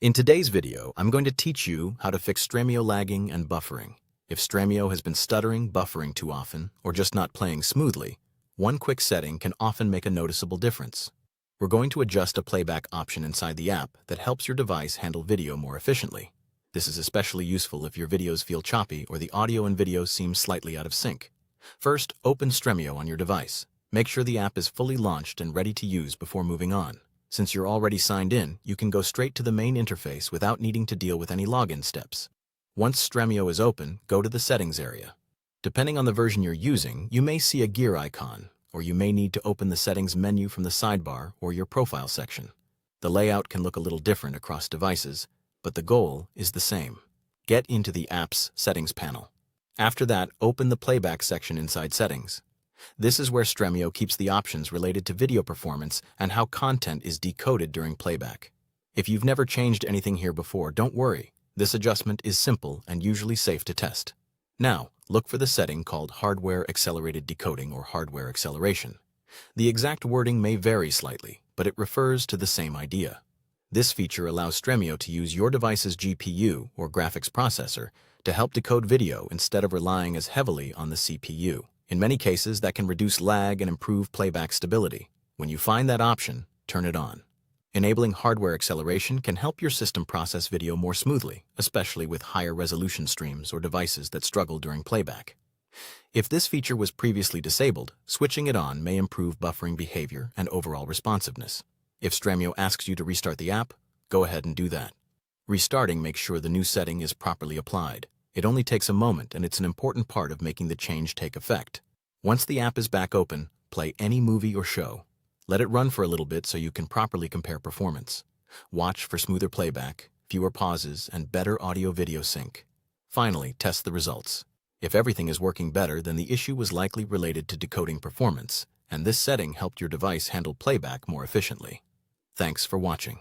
In today's video, I'm going to teach you how to fix Stremio lagging and buffering. If Stremio has been stuttering, buffering too often, or just not playing smoothly, one quick setting can often make a noticeable difference. We're going to adjust a playback option inside the app that helps your device handle video more efficiently. This is especially useful if your videos feel choppy or the audio and video seem slightly out of sync. First, open Stremio on your device. Make sure the app is fully launched and ready to use before moving on. Since you're already signed in, you can go straight to the main interface without needing to deal with any login steps. Once Stremio is open, go to the settings area. Depending on the version you're using, you may see a gear icon, or you may need to open the settings menu from the sidebar or your profile section. The layout can look a little different across devices, but the goal is the same. Get into the app's settings panel. After that, open the playback section inside settings. This is where Stremio keeps the options related to video performance and how content is decoded during playback. If you've never changed anything here before, don't worry. This adjustment is simple and usually safe to test. Now, look for the setting called Hardware Accelerated Decoding or Hardware Acceleration. The exact wording may vary slightly, but it refers to the same idea. This feature allows Stremio to use your device's GPU or graphics processor to help decode video instead of relying as heavily on the CPU. In many cases, that can reduce lag and improve playback stability. When you find that option, turn it on. Enabling hardware acceleration can help your system process video more smoothly, especially with higher resolution streams or devices that struggle during playback. If this feature was previously disabled, switching it on may improve buffering behavior and overall responsiveness. If Stremio asks you to restart the app, go ahead and do that. Restarting makes sure the new setting is properly applied. It only takes a moment, and it's an important part of making the change take effect. Once the app is back open, play any movie or show. Let it run for a little bit so you can properly compare performance. Watch for smoother playback, fewer pauses, and better audio-video sync. Finally, test the results. If everything is working better, then the issue was likely related to decoding performance, and this setting helped your device handle playback more efficiently. Thanks for watching.